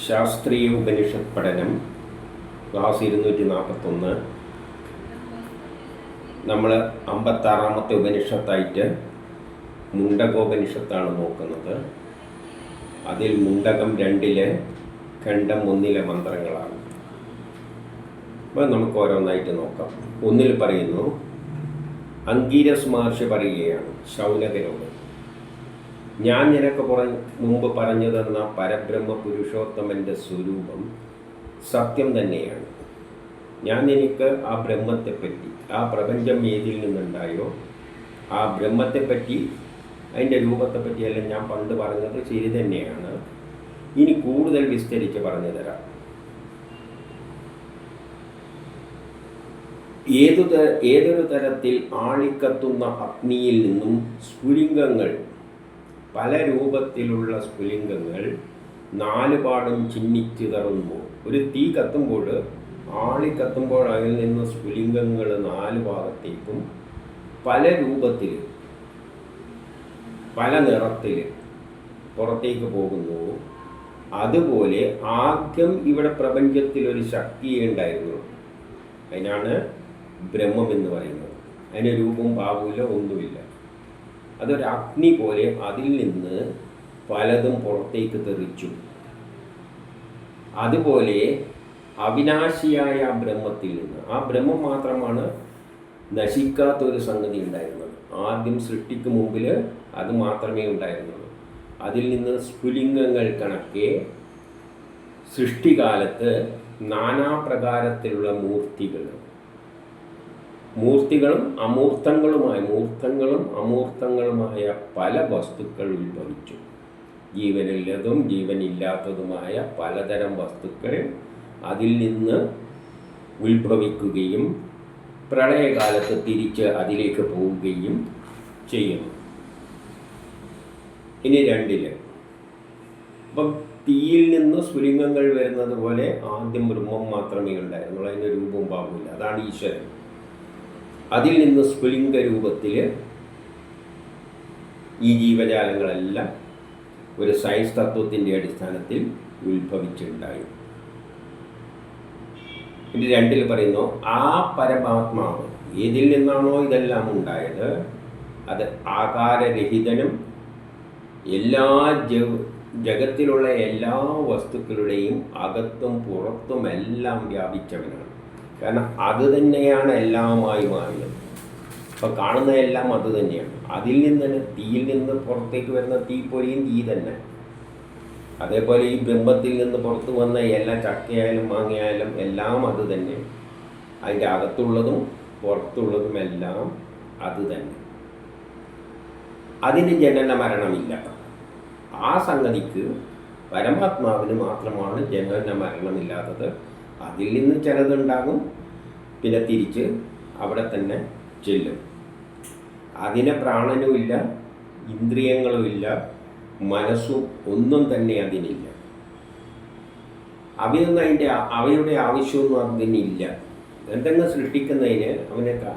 ശാസ്ത്രീയ ഉപനിഷത്ത് പഠനം ക്ലാസ് 241. നമ്മൾ 56-ാമത്തെ ഉപനിഷത്തായിട്ട് മുണ്ടകോപനിഷത്താണ് നോക്കുന്നത്. അതിൽ മുണ്ടകം 2 ഖണ്ഡം 1 മന്ത്രങ്ങളാണ്. അപ്പോൾ നമുക്ക് ഓരോന്നായിട്ട് നോക്കാം. 1 പറയുന്നു, അംഗീരസ് മഹർഷി പറയുകയാണ് ശൗനകരോട്, ഞാൻ നിനക്ക് മുമ്പ് പറഞ്ഞു തന്ന പരബ്രഹ്മ പുരുഷോത്തമൻ്റെ സ്വരൂപം സത്യം തന്നെയാണ്. ഞാൻ എനിക്ക് ആ ബ്രഹ്മത്തെപ്പറ്റി, ആ പ്രപഞ്ചം ഏതിൽ നിന്നുണ്ടായോ ആ ബ്രഹ്മത്തെപ്പറ്റി, അതിൻ്റെ രൂപത്തെപ്പറ്റിയെല്ലാം ഞാൻ പണ്ട് പറഞ്ഞത് ശരി തന്നെയാണ്. ഇനി കൂടുതൽ വിസ്തരിച്ച് പറഞ്ഞു തരാം. ഏതൊരു തരത്തിൽ ആളിക്കത്തുന്ന അഗ്നിയിൽ നിന്നും സ്ഫുലിംഗങ്ങൾ, പല രൂപത്തിലുള്ള സ്ഫുലിംഗങ്ങൾ 4 പാടും ചിന്നിച്ചിതറുമ്പോൾ, ഒരു തീ കത്തുമ്പോൾ, ആളിക്കത്തുമ്പോൾ അതിൽ നിന്ന് സ്ഫുലിംഗങ്ങൾ 4 ഭാഗത്തേക്കും പല രൂപത്തിൽ, പല നിറത്തിൽ പുറത്തേക്ക് പോകുന്നു. അതുപോലെ ആദ്യം ഇവിടെ പ്രപഞ്ചത്തിൽ ഒരു ശക്തിയേ ഉണ്ടായിരുന്നു. അതിനാണ് ബ്രഹ്മം എന്ന് പറയുന്നത്. അതിന് രൂപവും ഭാവമില്ല, ഒന്നുമില്ല. അതൊരു അഗ്നി പോലെ അതിൽ നിന്ന് പലതും പുറത്തേക്ക് തെറിച്ചു. അതുപോലെ അവിനാശിയായ ആ ബ്രഹ്മത്തിൽ നിന്ന്, ആ ബ്രഹ്മം മാത്രമാണ് നശിക്കാത്തൊരു സംഗതി ഉണ്ടായിരുന്നത്. ആദ്യം സൃഷ്ടിക്ക് മുമ്പിൽ അത് മാത്രമേ ഉണ്ടായിരുന്നുള്ളൂ. അതിൽ നിന്ന് സ്ഫുലിംഗങ്ങൾ കണക്കെ സൃഷ്ടികാലത്ത് നാനാപ്രകാരത്തിലുള്ള മൂർത്തികളും അമൂർത്തങ്ങളുമായ പല വസ്തുക്കൾ ഉത്ഭവിച്ചു. ജീവനുള്ളതും ജീവനില്ലാത്തതുമായ പലതരം വസ്തുക്കൾ അതിൽ നിന്ന് ഉത്ഭവിക്കുകയും പ്രളയകാലത്ത് തിരിച്ച് അതിലേക്ക് പോവുകയും ചെയ്യുന്നു. ഇനി 2 അപ്പം തീയിൽ നിന്ന് സ്ഫുലിംഗങ്ങൾ വരുന്നത് പോലെ ആദ്യം ബ്രഹ്മം മാത്രമേ ഉണ്ടായിരുന്നുള്ളൂ. അതിൻ്റെ രൂപവും ഭാവമില്ല. അതാണ് ഈശ്വരൻ. അതിൽ നിന്ന് സ്ഫുലിംഗ രൂപത്തിൽ ഈ ജീവജാലങ്ങളെല്ലാം ഒരു സയൻസ് തത്വത്തിൻ്റെ അടിസ്ഥാനത്തിൽ ഉത്ഭവിച്ചിട്ടുണ്ടായി. ഇനി 2 പറയുന്നു, ആ പരമാത്മാവ് ഏതിൽ നിന്നാണോ ഇതെല്ലാം ഉണ്ടായത് അത് ആകാരരഹിതനും എല്ലാ ജഗത്തിലുള്ള എല്ലാ വസ്തുക്കളുടെയും അകത്തും പുറത്തും എല്ലാം വ്യാപിച്ചവനാണ്. കാരണം അത് തന്നെയാണ് എല്ലാമായി മാറിയത്. അപ്പോൾ കാണുന്ന എല്ലാം അത് തന്നെയാണ്. അതിൽ നിന്ന് തന്നെ, തീയിൽ നിന്ന് പുറത്തേക്ക് വരുന്ന തീപ്പൊരിയും തീ തന്നെ. അതേപോലെ ഈ ബ്രഹ്മത്തിൽ നിന്ന് പുറത്തു വന്ന എല്ലാ ചക്കയായാലും മാങ്ങയായാലും എല്ലാം അത് തന്നെ. അതിൻ്റെ അകത്തുള്ളതും പുറത്തുള്ളതും എല്ലാം അത് തന്നെ. അതിന് ജനന മരണമില്ല. ആ സംഗതിക്ക്, പരമാത്മാവിന് മാത്രമാണ് ജനന മരണമില്ലാത്തത്. അതിൽ നിന്ന് ചിലതുണ്ടാകും, പിന്നെ തിരിച്ച് അവിടെ തന്നെ ചെല്ലും. അതിന് പ്രാണനുമില്ല, ഇന്ദ്രിയങ്ങളുമില്ല, മനസ്സും ഒന്നും തന്നെ അതിനില്ല. അവയുടെ ആവശ്യമൊന്നും അതിനില്ല. എന്തെങ്കിലും സൃഷ്ടിക്കുന്നതിന്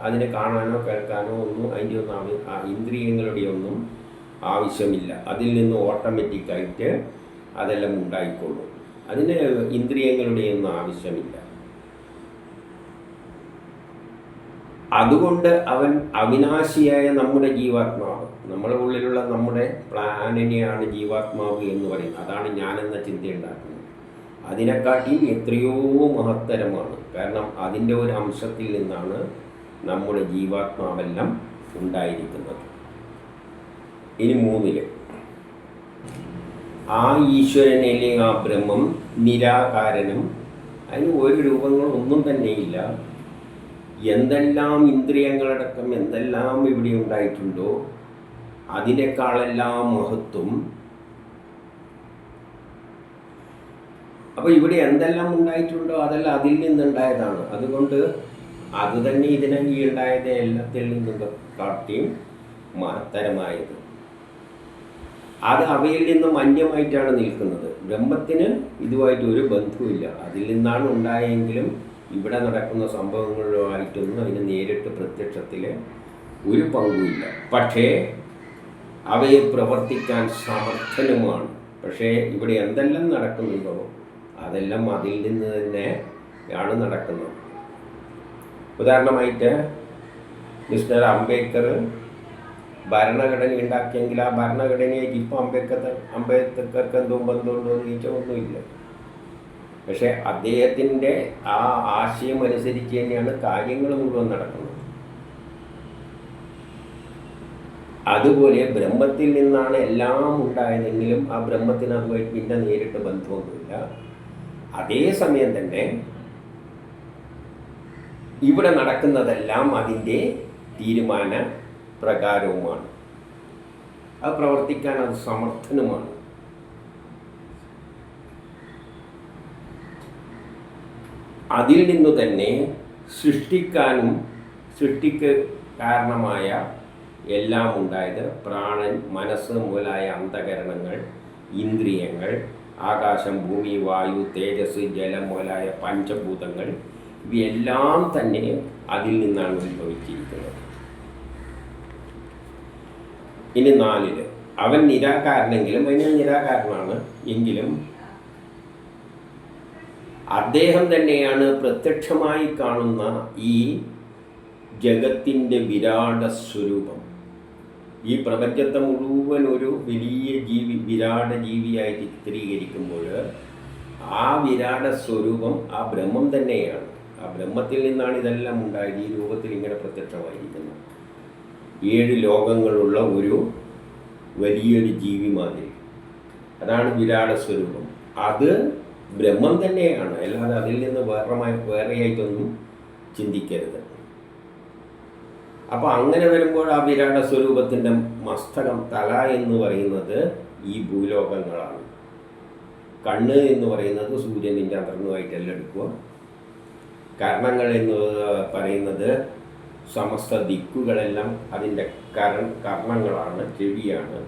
അതിനെ കാണാനോ കേൾക്കാനോ ഒന്നും അതിൻ്റെ ഒന്നും ഇന്ദ്രിയങ്ങളുടെ ഒന്നും ആവശ്യമില്ല. അതിൽ നിന്ന് ഓട്ടോമാറ്റിക്കായിട്ട് അതെല്ലാം ഉണ്ടായിക്കൊള്ളും. അതിന് ഇന്ദ്രിയങ്ങളുടെ ഒന്നും ആവശ്യമില്ല. അതുകൊണ്ട് അവൻ അവിനാശിയായ നമ്മുടെ ജീവാത്മാവ്, നമ്മുടെ ഉള്ളിലുള്ള നമ്മുടെ പ്ലാനിനെയാണ് ജീവാത്മാവ് എന്ന് പറയുന്നത്. അതാണ് ഞാനെന്ന ചിന്തയുണ്ടാക്കുന്നത്. അതിനെക്കാട്ടിയും എത്രയോ മഹത്തരമാണ്. കാരണം അതിൻ്റെ ഒരു അംശത്തിൽ നിന്നാണ് നമ്മുടെ ജീവാത്മാവെല്ലാം ഉണ്ടായിരിക്കുന്നത്. ഇനി 3 ആ ഈശ്വരനിലെ ആ ബ്രഹ്മം നിരാകാരനും, അതിന് ഒരു രൂപങ്ങളൊന്നും തന്നെയില്ല. എന്തെല്ലാം ഇന്ദ്രിയങ്ങളടക്കം എന്തെല്ലാം ഇവിടെ ഉണ്ടായിട്ടുണ്ടോ അതിനേക്കാളെല്ലാം മഹത്വം. അപ്പോൾ ഇവിടെ എന്തെല്ലാം ഉണ്ടായിട്ടുണ്ടോ അതെല്ലാം അതിൽ നിന്നുണ്ടായതാണ്. അതുകൊണ്ട് അത് തന്നെ ഇതിനെ ഉണ്ടായത് എല്ലാത്തിൽ നിന്നും കാട്ടിയും മഹത്തരമായത്. അത് അവയിൽ നിന്നും അന്യമായിട്ടാണ് നിൽക്കുന്നത്. ബ്രഹ്മത്തിന് ഇതുമായിട്ട് ഒരു ബന്ധവുമില്ല. അതിൽ നിന്നാണ് ഉണ്ടായെങ്കിലും ഇവിടെ നടക്കുന്ന സംഭവങ്ങളുമായിട്ടൊന്നും അതിന് നേരിട്ട് പ്രത്യക്ഷത്തിൽ ഒരു പങ്കുമില്ല. പക്ഷേ അവയെ പ്രവർത്തിക്കാൻ സമർത്ഥനുമാണ്. പക്ഷേ ഇവിടെ എന്തെല്ലാം നടക്കുന്നുണ്ടോ അതെല്ലാം അതിൽ നിന്ന് തന്നെ ആണ് നടക്കുന്നത്. ഉദാഹരണമായിട്ട് മിസ്റ്റർ അംബേദ്കർ ഭരണഘടന ഉണ്ടാക്കിയെങ്കിൽ ആ ഭരണഘടനയായിട്ട് ഇപ്പോൾ അംബേദ്കർക്ക് എന്തോ ബന്ധമുണ്ടോ എന്ന് ചോദിച്ചാൽ ഒന്നുമില്ല. പക്ഷെ അദ്ദേഹത്തിൻ്റെ ആ ആശയം അനുസരിച്ച് തന്നെയാണ് കാര്യങ്ങൾ മുഴുവൻ നടക്കുന്നത്. അതുപോലെ ബ്രഹ്മത്തിൽ നിന്നാണ് എല്ലാം ഉണ്ടായതെങ്കിലും ആ ബ്രഹ്മത്തിന് അതുമായിട്ട് പിന്നെ നേരിട്ട് ബന്ധമൊന്നുമില്ല. അതേസമയം തന്നെ ഇവിടെ നടക്കുന്നതെല്ലാം അതിൻ്റെ തീരുമാന പ്രകാരവുമാണ്. അത് പ്രവർത്തിക്കാൻ അത് സമർത്ഥനുമാണ്. അതിൽ നിന്നു തന്നെ സൃഷ്ടിക്കാനും സൃഷ്ടിക്ക് കാരണമായ എല്ലാം ഉണ്ടായത് പ്രാണൻ, മനസ്സ് മുതലായ അന്ധകരണങ്ങൾ, ഇന്ദ്രിയങ്ങൾ, ആകാശം, ഭൂമി, വായു, തേജസ്, ജലം മുതലായ പഞ്ചഭൂതങ്ങൾ, ഇവയെല്ലാം തന്നെ അതിൽ നിന്നാണ് ഉത്ഭവിച്ചിരിക്കുന്നത്. ഇനി 4 അവൻ നിരാകാരനെങ്കിലും അതിന് നിരാകാരനാണ് എങ്കിലും അദ്ദേഹം തന്നെയാണ് പ്രത്യക്ഷമായി കാണുന്ന ഈ ജഗത്തിൻ്റെ വിരാട സ്വരൂപം. ഈ പ്രപഞ്ചത്തെ മുഴുവൻ ഒരു വലിയ വിരാട ജീവിയായി ചിത്രീകരിക്കുമ്പോൾ ആ വിരാട സ്വരൂപം ആ ബ്രഹ്മം തന്നെയാണ്. ആ ബ്രഹ്മത്തിൽ നിന്നാണ് ഇതെല്ലാം ഉണ്ടായത്. ഈ രൂപത്തിൽ ഇങ്ങനെ പ്രത്യക്ഷമായിരിക്കുന്നത് 7 ലോകങ്ങളുള്ള ഒരു വലിയൊരു ജീവി മാതിരി. അതാണ് വിരാട സ്വരൂപം. അത് ബ്രഹ്മം തന്നെയാണ്, അല്ലാതെ അതിൽ നിന്ന് വേറെയായിട്ടൊന്നും ചിന്തിക്കരുത്. അപ്പോൾ അങ്ങനെ വരുമ്പോൾ ആ വിരാട സ്വരൂപത്തിൻ്റെ മസ്തകം, തല എന്ന് പറയുന്നത് ഈ ഭൂലോകങ്ങളാണ്. കണ്ണ് എന്ന് പറയുന്നത് സൂര്യനും ചന്ദ്രനുമായിട്ടെല്ലാം എടുക്കുക. കർണങ്ങൾ എന്ന് പറയുന്നത് സമസ്ത ദിക്കുകളെല്ലാം അതിൻ്റെ കർണങ്ങളാണ്, ചെവിയാണ്.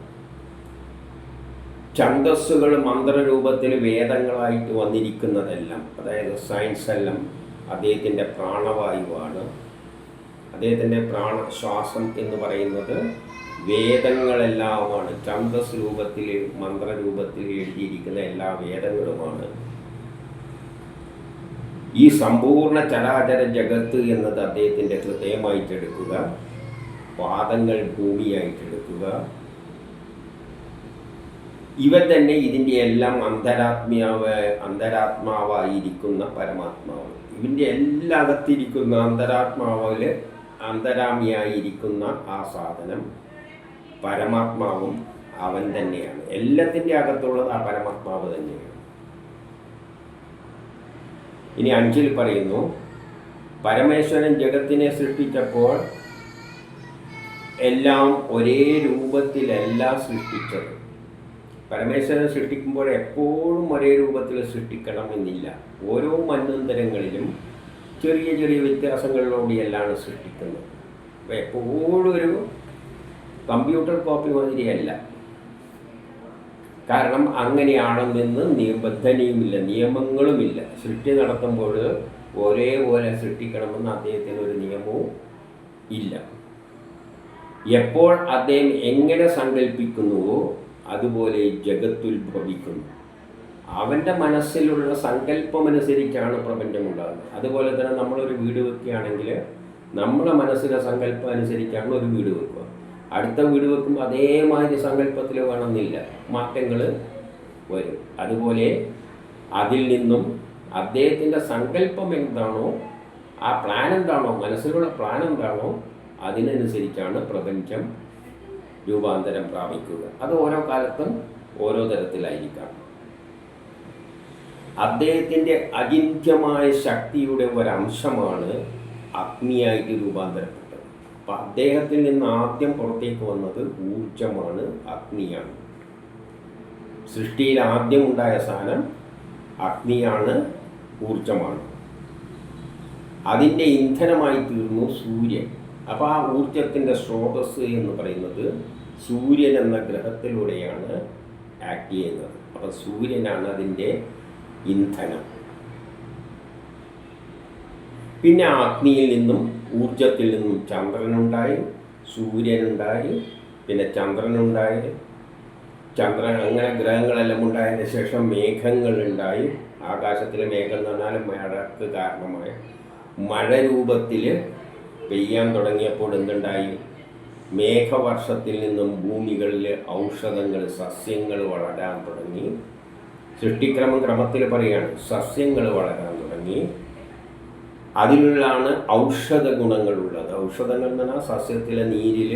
ഛന്ദസ്സുകൾ മന്ത്രരൂപത്തിൽ വേദങ്ങളായിട്ട് വന്നിരിക്കുന്നതെല്ലാം, അതായത് സയൻസ് എല്ലാം അദ്ദേഹത്തിൻ്റെ പ്രാണവായുവാണ്. അദ്ദേഹത്തിൻ്റെ പ്രാണശ്വാസം എന്ന് പറയുന്നത് വേദങ്ങളെല്ലാമാണ്. ഛന്ദസ് രൂപത്തിൽ, മന്ത്രരൂപത്തിൽ എഴുതിയിരിക്കുന്ന എല്ലാ വേദങ്ങളുമാണ്. ഈ സമ്പൂർണ്ണ ചരാചര ജഗത്ത് എന്നത് അദ്ദേഹത്തിൻ്റെ ഹൃദയമായിട്ടെടുക്കുക, പാദങ്ങൾ ഭൂമിയായിട്ടെടുക്കുക. ഇവ തന്നെ ഇതിൻ്റെ എല്ലാം അന്തരാത്മാവായിരിക്കുന്ന പരമാത്മാവ്. ഇതിൻ്റെ എല്ലാ അകത്തിരിക്കുന്ന അന്തരാത്മാവിൽ അന്തരാമിയായിരിക്കുന്ന ആ സാധനം പരമാത്മാവും അവൻ തന്നെയാണ്. എല്ലാത്തിൻ്റെ അകത്തുള്ളത് ആ പരമാത്മാവ് തന്നെയാണ്. ഇനി 5 പറയുന്നു, പരമേശ്വരൻ ജഗത്തിനെ സൃഷ്ടിച്ചപ്പോൾ എല്ലാം ഒരേ രൂപത്തിലല്ല സൃഷ്ടിച്ചത്. പരമേശ്വരൻ സൃഷ്ടിക്കുമ്പോൾ എപ്പോഴും ഒരേ രൂപത്തിൽ സൃഷ്ടിക്കണമെന്നില്ല. ഓരോ മന്വന്തരങ്ങളിലും ചെറിയ ചെറിയ വ്യത്യാസങ്ങളിലൂടെയെല്ലാം സൃഷ്ടിക്കുന്നത്. അപ്പോൾ എപ്പോഴും ഒരു കമ്പ്യൂട്ടർ കോപ്പി മാതിരിയല്ല. കാരണം അങ്ങനെയാണെന്ന് നിബന്ധനയുമില്ല, നിയമങ്ങളുമില്ല. സൃഷ്ടി നടത്തുമ്പോൾ ഒരേപോലെ സൃഷ്ടിക്കണമെന്ന് അദ്ദേഹത്തിന് ഒരു നിയമവും ഇല്ല. എപ്പോൾ അദ്ദേഹം എങ്ങനെ സങ്കല്പിക്കുന്നുവോ അതുപോലെ ജഗത്തുത്ഭവിക്കുന്നു. അവൻ്റെ മനസ്സിലുള്ള സങ്കല്പമനുസരിച്ചാണ് പ്രപഞ്ചമുണ്ടാകുന്നത്. അതുപോലെ തന്നെ നമ്മളൊരു വീട് വെക്കുകയാണെങ്കിൽ നമ്മളെ മനസ്സിലെ സങ്കല്പം അനുസരിച്ചാണ് ഒരു വീട് വെക്കുക. അടുത്ത വീട് വെക്കുമ്പോൾ അതേമാതിരി സങ്കല്പത്തിൽ വേണമെന്നില്ല, മാറ്റങ്ങൾ വരും. അതുപോലെ അതിൽ നിന്നും അദ്ദേഹത്തിൻ്റെ സങ്കല്പം എന്താണോ, ആ പ്ലാൻ എന്താണോ, മനസ്സിലുള്ള പ്ലാൻ എന്താണോ, അതിനനുസരിച്ചാണ് പ്രപഞ്ചം രൂപാന്തരം പ്രാപിക്കുക. അത് ഓരോ കാലത്തും ഓരോ തരത്തിലായിരിക്കാം. അദ്ദേഹത്തിൻ്റെ അചിന്ത്യമായ ശക്തിയുടെ ഒരംശമാണ് അഗ്നിയായിട്ട് രൂപാന്തരപ്പെട്ടത്. അപ്പം അദ്ദേഹത്തിൽ നിന്ന് ആദ്യം പുറത്തേക്ക് വന്നത് ഊർജമാണ്, അഗ്നിയാണ്. സൃഷ്ടിയിൽ ആദ്യം ഉണ്ടായ സാധനം അഗ്നിയാണ്, ഊർജമാണ്. അതിൻ്റെ ഇന്ധനമായി തീർന്നു സൂര്യൻ. അപ്പോൾ ആ ഊർജത്തിൻ്റെ സ്രോതസ് എന്ന് പറയുന്നത് സൂര്യൻ എന്ന ഗ്രഹത്തിലൂടെയാണ് ആക്ട് ചെയ്യുന്നത്. അപ്പോൾ സൂര്യനാണ് അതിൻ്റെ ഇന്ധനം. പിന്നെ അഗ്നിയിൽ നിന്നും ഊർജത്തിൽ നിന്നും ചന്ദ്രനുണ്ടായി, സൂര്യനുണ്ടായി, പിന്നെ ചന്ദ്രനുണ്ടായി, ചന്ദ്രൻ, അങ്ങനെ ഗ്രഹങ്ങളെല്ലാം ഉണ്ടായതിന് ശേഷം മേഘങ്ങളുണ്ടായി. ആകാശത്തിലെ മേഘം എന്ന് പറഞ്ഞാൽ മഴക്ക് കാരണമായ മഴ രൂപത്തിൽ പെയ്യാൻ തുടങ്ങിയപ്പോൾ എന്തുണ്ടായി? മേഘവർഷത്തിൽ നിന്നും ഭൂമികളിൽ ഔഷധങ്ങൾ, സസ്യങ്ങൾ വളരാൻ തുടങ്ങി. ക്രമത്തിൽ പറയുകയാണ്, സസ്യങ്ങൾ വളരാൻ തുടങ്ങി. അതിലാണ് ഔഷധ ഗുണങ്ങളുള്ളത്. ഔഷധങ്ങൾ എന്ന് പറഞ്ഞാൽ സസ്യത്തിലെ നീരിൽ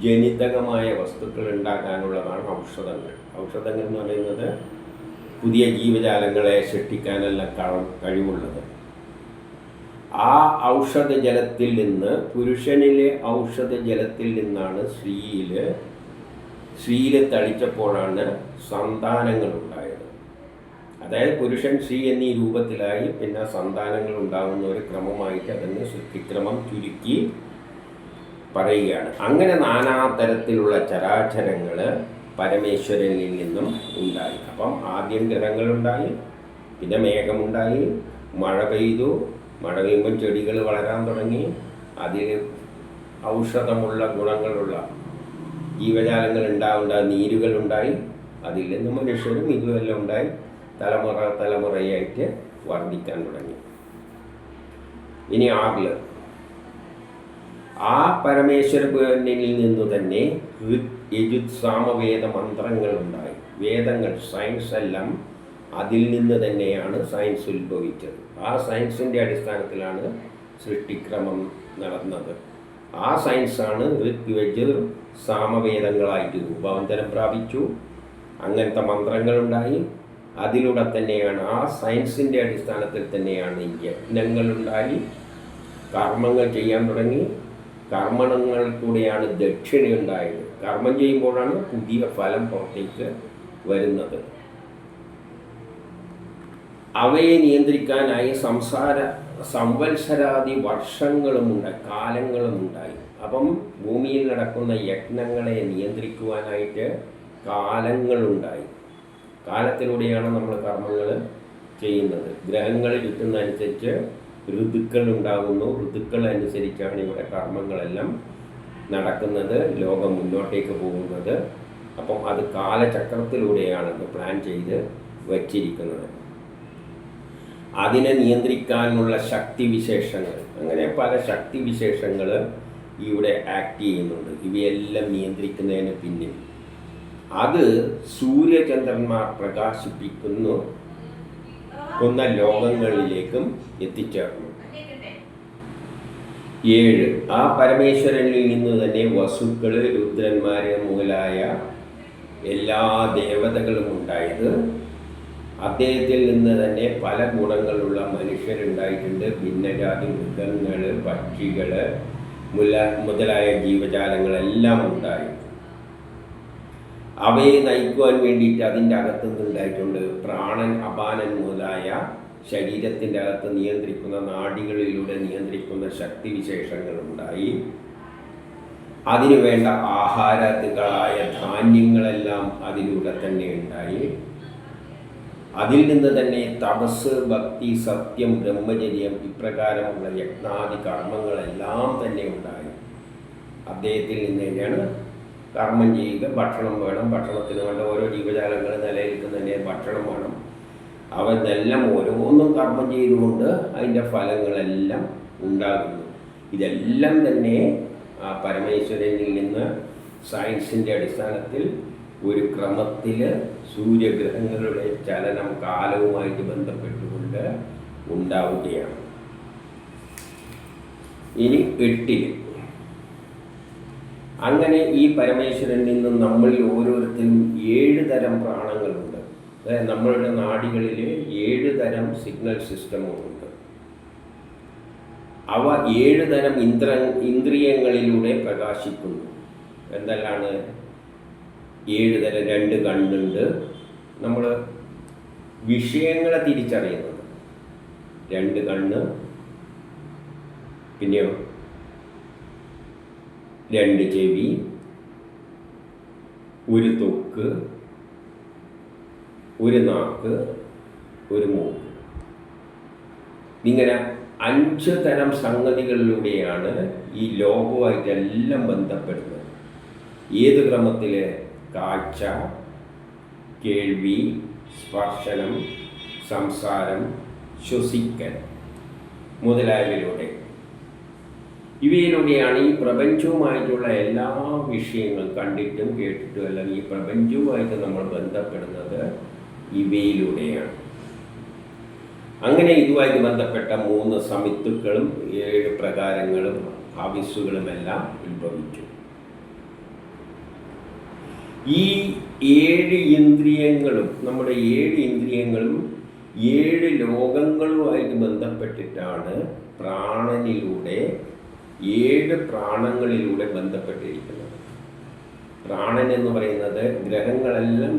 ജനിതകമായ വസ്തുക്കൾ ഉണ്ടാക്കാനുള്ളതാണ് ഔഷധങ്ങൾ. ഔഷധങ്ങൾ എന്ന് പറയുന്നത് പുതിയ ജീവജാലങ്ങളെ സൃഷ്ടിക്കാനെല്ലാം കഴിവുള്ളത്. ആ ഔഷധ ജലത്തിൽ നിന്ന്, പുരുഷനിലെ ഔഷധ ജലത്തിൽ നിന്നാണ് സ്ത്രീയിൽ തളിച്ചപ്പോഴാണ് സന്താനങ്ങൾ ഉണ്ടായത്. അതായത് പുരുഷൻ സ്ത്രീ എന്നീ രൂപത്തിലായി. പിന്നെ സന്താനങ്ങൾ ഉണ്ടാകുന്ന ഒരു ക്രമമായിട്ട് അതിന് സൃഷ്ടിക്രമം ചുരുക്കി പറയുകയാണ്. അങ്ങനെ നാനാതരത്തിലുള്ള ചരാചരങ്ങൾ പരമേശ്വരനിൽ നിന്നും ഉണ്ടായി. അപ്പം ആദ്യം ഗ്രഹങ്ങളുണ്ടായി, പിന്നെ മേഘമുണ്ടായി, മഴ പെയ്തു. മഴ പെയ്യുമ്പം ചെടികൾ വളരാൻ തുടങ്ങി. അതിൽ ഔഷധമുള്ള ഗുണങ്ങളുള്ള ജീവജാലങ്ങൾ ഉണ്ടാവുണ്ടായി, നീരുകളുണ്ടായി. അതിൽ നിന്ന് മനുഷ്യരും ഇതുമെല്ലാം ഉണ്ടായി തലമുറയായിട്ട് വർദ്ധിക്കാൻ തുടങ്ങി. ഇനി ആറില്, ആ പരമേശ്വരനിൽ നിന്നു തന്നെ ഋഗ്, യജുർ, സാമവേദ മന്ത്രങ്ങളുണ്ടായി. വേദങ്ങൾ, സയൻസ് എല്ലാം അതിൽ നിന്ന് തന്നെയാണ് സയൻസ് ഉത്ഭവിച്ചത്. ആ സയൻസിൻ്റെ അടിസ്ഥാനത്തിലാണ് സൃഷ്ടിക്രമം നടന്നത്. ആ സയൻസാണ് ഋഗ്, യജുർ, സാമവേദങ്ങളായിട്ട് രൂപാന്തരം പ്രാപിച്ചു. അങ്ങനത്തെ മന്ത്രങ്ങളുണ്ടായി. അതിലൂടെ തന്നെയാണ്, ആ സയൻസിൻ്റെ അടിസ്ഥാനത്തിൽ തന്നെയാണ് യജ്ഞങ്ങളുണ്ടായി. കർമ്മങ്ങൾ ചെയ്യാൻ തുടങ്ങി. കർമ്മങ്ങൾ കൂടെയാണ് ദക്ഷിണയുണ്ടായത്. കർമ്മം ചെയ്യുമ്പോഴാണ് പുതിയ ഫലം പുറത്തേക്ക് വരുന്നത്. അവയെ നിയന്ത്രിക്കാനായി സംവത്സരാദി വർഷങ്ങളുമുണ്ടായി, കാലങ്ങളുമുണ്ടായി. അപ്പം ഭൂമിയിൽ നടക്കുന്ന യജ്ഞങ്ങളെ നിയന്ത്രിക്കുവാനായിട്ട് കാലങ്ങളുണ്ടായി. കാലത്തിലൂടെയാണ് നമ്മൾ കർമ്മങ്ങൾ ചെയ്യുന്നത്. ഗ്രഹങ്ങൾ ചുറ്റുന്നതനുസരിച്ച് ഋതുക്കൾ ഉണ്ടാകുന്നു. ഋതുക്കൾ അനുസരിച്ചാണ് ഇവിടെ കർമ്മങ്ങളെല്ലാം നടക്കുന്നത്, ലോകം മുന്നോട്ടേക്ക് പോകുന്നത്. അപ്പം അത് കാലചക്രത്തിലൂടെയാണ് പ്ലാൻ ചെയ്ത് വച്ചിരിക്കുന്നത്. അതിനെ നിയന്ത്രിക്കാനുള്ള ശക്തിവിശേഷങ്ങൾ, അങ്ങനെ പല ശക്തിവിശേഷങ്ങൾ ഇവിടെ ആക്ട് ചെയ്യുന്നുണ്ട്. ഇവയെല്ലാം നിയന്ത്രിക്കുന്നതിന് പിന്നിൽ അത് സൂര്യചന്ദ്രന്മാർ പ്രകാശിപ്പിക്കുന്ന ലോകങ്ങളിലേക്കും എത്തിച്ചേർന്നു. 7, ആ പരമേശ്വരനിൽ നിന്ന് തന്നെ വസുക്കൾ, രുദ്രന്മാര് മുതലായ എല്ലാ ദേവതകളും ഉണ്ടായത്. അദ്ദേഹത്തിൽ നിന്ന് തന്നെ പല ഗുണങ്ങളുള്ള മനുഷ്യരുണ്ടായിട്ടുണ്ട്. ഭിന്നജാതി മൃഗങ്ങൾ, പക്ഷികൾ മുതലായ ജീവജാലങ്ങളെല്ലാം ഉണ്ടായി. അവയെ നയിക്കുവാൻ വേണ്ടിയിട്ട് അതിൻ്റെ അകത്തുനിന്നുണ്ടായിട്ടുണ്ട് പ്രാണൻ, അപാനൻ മുതലായ ശരീരത്തിൻ്റെ അകത്ത് നിയന്ത്രിക്കുന്ന, നാഡികളിലൂടെ നിയന്ത്രിക്കുന്ന ശക്തിവിശേഷങ്ങളുണ്ടായി. അതിനു വേണ്ട ആഹാരങ്ങളായ ധാന്യങ്ങളെല്ലാം അതിലൂടെ തന്നെ ഉണ്ടായി. അതിൽ നിന്ന് തന്നെ തപസ്, ഭക്തി, സത്യം, ബ്രഹ്മചര്യം ഇപ്രകാരമുള്ള യജ്ഞാദി കർമ്മങ്ങളെല്ലാം തന്നെ ഉണ്ടായി. അദ്ദേഹത്തിൽ നിന്ന് തന്നെയാണ് കർമ്മം ചെയ്യുക. ഭക്ഷണം വേണം, ഭക്ഷണത്തിന് വേണ്ട ഓരോ ജീവജാലങ്ങൾ നിലനിൽക്കുന്നതിന് ഭക്ഷണം വേണം. അവരെല്ലാം ഓരോന്നും കർമ്മം ചെയ്തുകൊണ്ട് അതിൻ്റെ ഫലങ്ങളെല്ലാം ഉണ്ടാകുന്നു. ഇതെല്ലാം തന്നെ ആ പരമേശ്വരനിൽ നിന്ന് സയൻസിൻ്റെ അടിസ്ഥാനത്തിൽ ഒരു ക്രമത്തിൽ സൂര്യഗ്രഹങ്ങളുടെ ചലനം കാലവുമായിട്ട് ബന്ധപ്പെട്ടുകൊണ്ട് ഉണ്ടാവുകയാണ്. ഇനി 8, അങ്ങനെ ഈ പരമേശ്വരനിൽ നിന്നും നമ്മളിൽ ഓരോരുത്തരും 7 തരം പ്രാണങ്ങളുണ്ട്. അതായത് നമ്മളുടെ നാഡികളിൽ 7 തരം സിഗ്നൽ സിസ്റ്റമുണ്ട്. അവ 7 തരം ഇന്ദ്രിയങ്ങളിലൂടെ പ്രകാശിക്കുന്നു. എന്തെല്ലാണ് 7 തരം? 2 കണ്ണുണ്ട്. നമ്മൾ വിഷയങ്ങളെ തിരിച്ചറിയുന്നത് 2 കണ്ണ്, പിന്നെയോ 2 ചെവി, 1 ത്വക്ക്, 1 നാക്ക്, 1 മൂക്ക്. ഇങ്ങനെ 5 തരം സംഗതികളിലൂടെയാണ് ഈ ലോകവുമായിട്ടെല്ലാം ബന്ധപ്പെടുന്നത്. ഏത് ക്രമത്തിൽ? കാഴ്ച, കേൾവി, സ്പർശനം, സംസാരം, ശ്വസിക്കൽ മുതലായവയിലൂടെ. ഇവയിലൂടെയാണ് ഈ പ്രപഞ്ചവുമായിട്ടുള്ള എല്ലാ വിഷയങ്ങളും കണ്ടിട്ടും കേട്ടിട്ടും എല്ലാം ഈ പ്രപഞ്ചവുമായിട്ട് നമ്മൾ ബന്ധപ്പെടുന്നത് ഇവയിലൂടെയാണ്. അങ്ങനെ ഇതുമായിട്ട് ബന്ധപ്പെട്ട 3 സമിത്തുക്കളും 7 പ്രകാരങ്ങളും ഹവിസ്സുകളുമെല്ലാം ഉത്ഭവിച്ചു. ഈ 7 ഇന്ദ്രിയങ്ങളും നമ്മുടെ 7 ഇന്ദ്രിയങ്ങളും 7 ലോകങ്ങളുമായിട്ട് ബന്ധപ്പെട്ടിട്ടാണ് പ്രാണനിലൂടെ 7 പ്രാണങ്ങളിലൂടെ ബന്ധപ്പെട്ടിരിക്കുന്നത്. പ്രാണൻ എന്ന് പറയുന്നത് ഗ്രഹങ്ങളെല്ലാം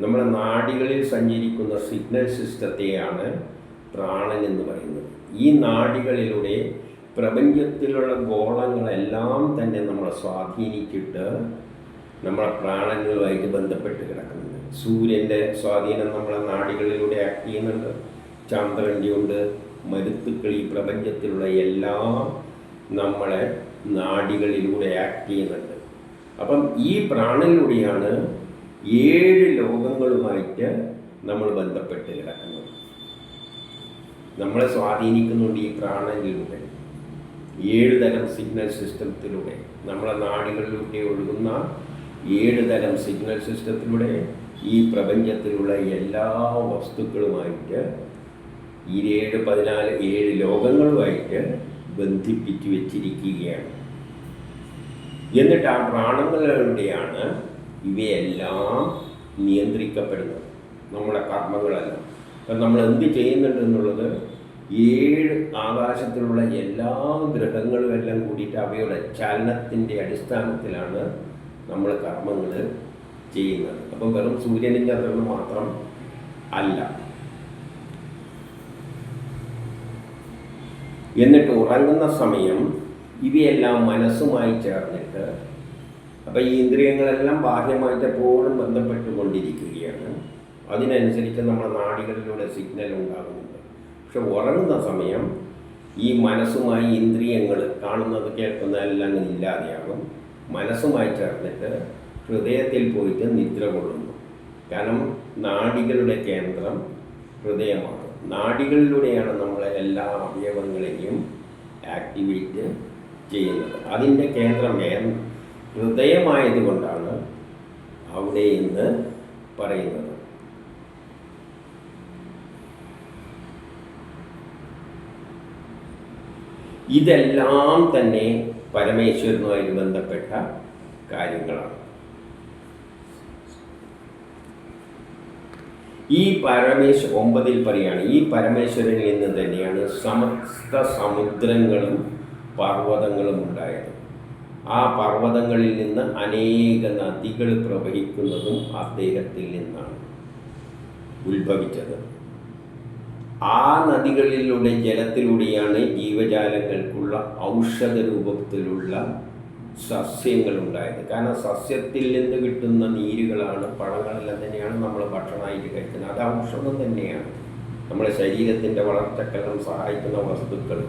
നമ്മുടെ നാഡികളിൽ സഞ്ചരിക്കുന്ന സിഗ്നൽ സിസ്റ്റത്തെയാണ് പ്രാണൻ എന്ന് പറയുന്നത്. ഈ നാഡികളിലൂടെ പ്രപഞ്ചത്തിലുള്ള ഗോളങ്ങളെല്ലാം തന്നെ നമ്മളെ സ്വാധീനിച്ചിട്ട് നമ്മളെ പ്രാണനുമായിട്ട് ബന്ധപ്പെട്ട് കിടക്കുന്നുണ്ട്. സൂര്യൻ്റെ സ്വാധീനം നമ്മളെ നാഡികളിലൂടെ ആക്ട് ചെയ്യുന്നുണ്ട്. ചന്ദ്രൻ്റെ ഉണ്ട്. മരുത്തുക്കൾ ഈ പ്രപഞ്ചത്തിലുള്ള എല്ലാം നമ്മളെ നാഡികളിലൂടെ ആക്ട് ചെയ്യുന്നുണ്ട്. അപ്പം ഈ പ്രാണനിലൂടെയാണ് 7 ലോകങ്ങളുമായിട്ട് നമ്മൾ ബന്ധപ്പെട്ട് കിടക്കുന്നത്. നമ്മളെ സ്വാധീനിക്കുന്നുണ്ട് ഈ പ്രാണനിലൂടെ. 7 തരം സിഗ്നൽ സിസ്റ്റത്തിലൂടെ നമ്മളെ നാഡികളിലൂടെ ഒഴുകുന്ന 7 തരം സിഗ്നൽ സിസ്റ്റത്തിലൂടെ ഈ പ്രപഞ്ചത്തിലുള്ള എല്ലാ വസ്തുക്കളുമായിട്ട് ഈ 7 ലോകങ്ങളുമായിട്ട് ബന്ധിപ്പിച്ച് വെച്ചിരിക്കുകയാണ്. എന്നിട്ട് ആ പ്രാണങ്ങളിലൂടെയാണ് ഇവയെല്ലാം നിയന്ത്രിക്കപ്പെടുന്നത്, നമ്മുടെ കർമ്മങ്ങളെല്ലാം. അപ്പം നമ്മൾ എന്ത് ചെയ്യുന്നുണ്ടെന്നുള്ളത് 7 ആകാശത്തിലുള്ള എല്ലാ ഗ്രഹങ്ങളും എല്ലാം കൂടിയിട്ട് അവയുടെ ചലനത്തിൻ്റെ അടിസ്ഥാനത്തിലാണ് നമ്മൾ കർമ്മങ്ങൾ ചെയ്യുന്നത്. അപ്പം വെറും സൂര്യനും ചന്ദ്രനും മാത്രം അല്ല. എന്നിട്ട് ഉറങ്ങുന്ന സമയം ഇവയെല്ലാം മനസ്സുമായി ചേർന്നിട്ട്, അപ്പം ഈ ഇന്ദ്രിയങ്ങളെല്ലാം ബാഹ്യമായിട്ട് എപ്പോഴും ബന്ധപ്പെട്ടുകൊണ്ടിരിക്കുകയാണ്. അതിനനുസരിച്ച് നമ്മുടെ നാഡികളിലൂടെ സിഗ്നൽ ഉണ്ടാകുന്നുണ്ട്. പക്ഷെ ഉറങ്ങുന്ന സമയം ഈ മനസ്സുമായി ഇന്ദ്രിയങ്ങൾ കാണുന്നത് കേൾക്കുന്നതെല്ലാം അങ്ങനെ ഇല്ലാതെയാകും. മനസ്സുമായി ചേർന്നിട്ട് ഹൃദയത്തിൽ പോയിട്ട് നിദ്ര കൊള്ളുന്നു. കാരണം നാഡികളുടെ കേന്ദ്രം ഹൃദയമാണ്. നാഡികളിലൂടെയാണ് നമ്മളെ എല്ലാ അവയവങ്ങളെയും ആക്ടിവേറ്റ് ചെയ്യുന്നത്. അതിൻ്റെ കേന്ദ്രം ഹൃദയമായതുകൊണ്ടാണ് അവിടെ എന്ന് പറയുന്നത്. ഇതെല്ലാം തന്നെ പരമേശ്വരനുമായിട്ട് ബന്ധപ്പെട്ട കാര്യങ്ങളാണ്. ഈ 9 പറയുകയാണ്, ഈ പരമേശ്വരനിൽ നിന്ന് തന്നെയാണ് സമസ്ത സമുദ്രങ്ങളും പർവ്വതങ്ങളും ഉണ്ടായത്. ആ പർവ്വതങ്ങളിൽ നിന്ന് അനേക നദികൾ പ്രവഹിക്കുന്നതും അദ്ദേഹത്തിൽ നിന്നാണ് ഉത്ഭവിച്ചത്. ആ നദികളിലൂടെ ജലത്തിലൂടെയാണ് ജീവജാലങ്ങൾക്കുള്ള ഔഷധ രൂപത്തിലുള്ള സസ്യങ്ങൾ ഉണ്ടായത്. കാരണം സസ്യത്തിൽ നിന്ന് കിട്ടുന്ന നീരുകളാണ്, പഴങ്ങളെല്ലാം തന്നെയാണ് നമ്മൾ ഭക്ഷണമായിട്ട് കഴിക്കുന്നത്. അത് ഔഷധം തന്നെയാണ്. നമ്മുടെ ശരീരത്തിൻ്റെ വളർച്ചക്കെല്ലാം സഹായിക്കുന്ന വസ്തുക്കൾ.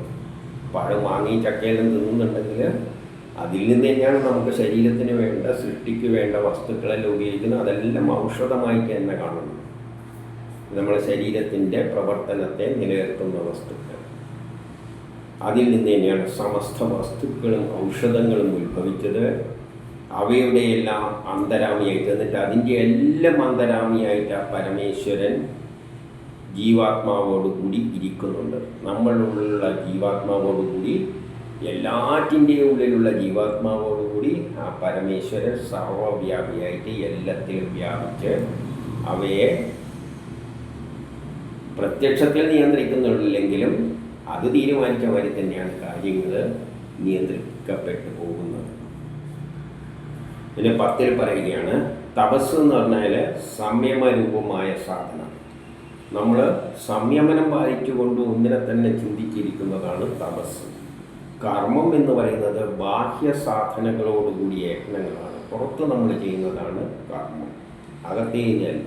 പഴം വാങ്ങി ചക്കയെല്ലാം തിന്നുന്നുണ്ടെങ്കിൽ അതിൽ നിന്ന് തന്നെയാണ് നമുക്ക് ശരീരത്തിന് വേണ്ട, സൃഷ്ടിക്ക് വേണ്ട വസ്തുക്കളെല്ലാം ഉപയോഗിക്കുന്നത്. അതെല്ലാം ഔഷധമായിട്ട് തന്നെ കാണുന്നു. നമ്മുടെ ശരീരത്തിൻ്റെ പ്രവർത്തനത്തെ നിലനിർത്തുന്ന വസ്തുക്കൾ. അതിൽ നിന്ന് തന്നെയാണ് സമസ്ത വസ്തുക്കളും ഔഷധങ്ങളും ഉത്ഭവിച്ചത്. അവയുടെ എല്ലാം അന്തരാമിയായിട്ട്, എന്നിട്ട് അതിൻ്റെ എല്ലാം അന്തരാമിയായിട്ട് ആ പരമേശ്വരൻ ജീവാത്മാവോടുകൂടി ഇരിക്കുന്നുണ്ട്. നമ്മളുള്ള ജീവാത്മാവോടുകൂടി, എല്ലാറ്റിൻ്റെയും ഉള്ളിലുള്ള ജീവാത്മാവോടുകൂടി ആ പരമേശ്വരൻ സർവവ്യാപിയായിട്ട് എല്ലാത്തിലും വ്യാപിച്ച് അവയെ പ്രത്യക്ഷത്തിൽ നിയന്ത്രിക്കുന്നില്ലെങ്കിലും അത് തീരുമാനിച്ച വരെ തന്നെയാണ് കാര്യങ്ങൾ നിയന്ത്രിക്കപ്പെട്ടു പോകുന്നത്. പിന്നെ 10 പറയുകയാണ്, തപസ് എന്ന് പറഞ്ഞാൽ സംയമരൂപമായ സാധന. നമ്മൾ സംയമനം പാലിച്ചുകൊണ്ട് ഒന്നിനെ തന്നെ ചിന്തിച്ചിരിക്കുന്നതാണ് തപസ്. കർമ്മം എന്ന് പറയുന്നത് ബാഹ്യ സാധനകളോടുകൂടിയ യത്നങ്ങളാണ്. പുറത്ത് നമ്മൾ ചെയ്യുന്നതാണ് കർമ്മം, അകത്തേയല്ല.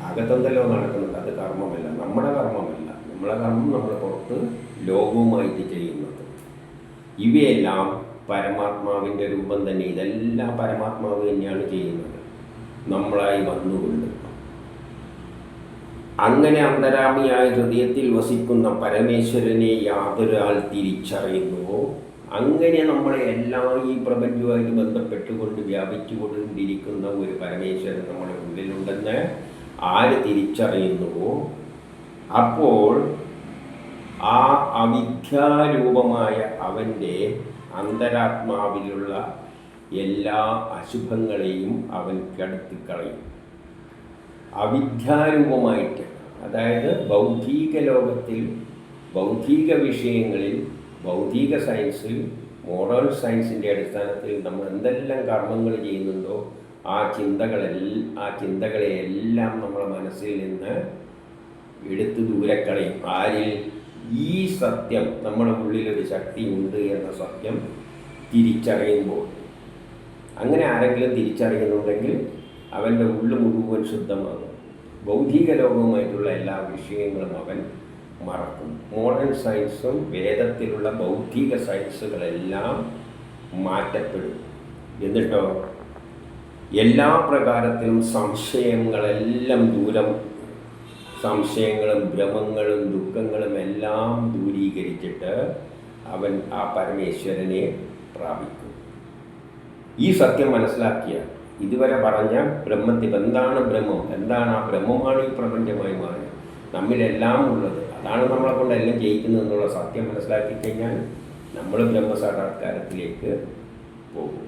അകത്തെന്തല്ലോ നടക്കുന്നുണ്ട്, അത് കർമ്മമല്ല, നമ്മുടെ കർമ്മമല്ല. നമ്മളെ കർമ്മം നമ്മൾ പുറത്ത് ലോകവുമായിട്ട് ചെയ്യുന്നത്. ഇവയെല്ലാം പരമാത്മാവിൻ്റെ രൂപം തന്നെ. ഇതെല്ലാം പരമാത്മാവ് തന്നെയാണ് ചെയ്യുന്നത്. നമ്മളായി വന്നുകൊണ്ട് അങ്ങനെ അന്തരാമിയായ ഹൃദയത്തിൽ വസിക്കുന്ന പരമേശ്വരനെ യാതൊരാൾ തിരിച്ചറിയുന്നുവോ അങ്ങനെ നമ്മളെ എല്ലാം ഈ പ്രപഞ്ചവുമായിട്ട് ബന്ധപ്പെട്ടുകൊണ്ട് വ്യാപിച്ചുകൊണ്ടിരിക്കുന്ന ഒരു പരമേശ്വരൻ നമ്മുടെ ഉള്ളിലുണ്ടെന്ന് ആര് തിരിച്ചറിയുന്നുവോ അപ്പോൾ ആ അവിദ്യാരൂപമായ അവൻ്റെ അന്തരാത്മാവിലുള്ള എല്ലാ അശുഭങ്ങളെയും അവൻ കടത്തിക്കളയും. അവിദ്യാരൂപമായിട്ട്, അതായത് ഭൗതിക ലോകത്തിൽ, ഭൗതിക വിഷയങ്ങളിൽ, ഭൗതിക സയൻസിൽ, മോഡേൺ സയൻസിൻ്റെ അടിസ്ഥാനത്തിൽ നമ്മൾ എന്തെല്ലാം കർമ്മങ്ങൾ ചെയ്യുന്നുണ്ടോ ആ ചിന്തകളെയെല്ലാം നമ്മുടെ മനസ്സിൽ നിന്ന് എടുത്ത് ദൂരക്കളയും. ആരിൽ? ഈ സത്യം, നമ്മുടെ ഉള്ളിലൊരു ശക്തി ഉണ്ട് എന്ന സത്യം തിരിച്ചറിയുമ്പോൾ. അങ്ങനെ ആരെങ്കിലും തിരിച്ചറിയുന്നുണ്ടെങ്കിൽ അവൻ്റെ ഉള്ളു മുഴുവൻ ശുദ്ധമാകും. ഭൗതിക ലോകവുമായിട്ടുള്ള എല്ലാ വിഷയങ്ങളും അവൻ മറക്കും. മോഡേൺ സയൻസും വേദത്തിലുള്ള ഭൗതിക സയൻസുകളെല്ലാം മാറ്റപ്പെടും. എന്നിട്ടോ എല്ലാ പ്രകാരത്തിലും സംശയങ്ങളും ഭ്രമങ്ങളും ദുഃഖങ്ങളും എല്ലാം ദൂരീകരിച്ചിട്ട് അവൻ ആ പരമേശ്വരനെ പ്രാപിക്കും. ഈ സത്യം മനസ്സിലാക്കിയ ഇതുവരെ പറഞ്ഞ ബ്രഹ്മത്തിൽ എന്താണ് ബ്രഹ്മം, എന്താണ് ആ ബ്രഹ്മമാണ് ഈ പ്രപഞ്ചമായി മാറി നമ്മിലെല്ലാം ഉള്ളത്, അതാണ് നമ്മളെ കൊണ്ട് എല്ലാം ജയിക്കുന്നത് എന്നുള്ള സത്യം മനസ്സിലാക്കി കഴിഞ്ഞാൽ നമ്മൾ ബ്രഹ്മസാക്ഷാത്കാരത്തിലേക്ക് പോകും.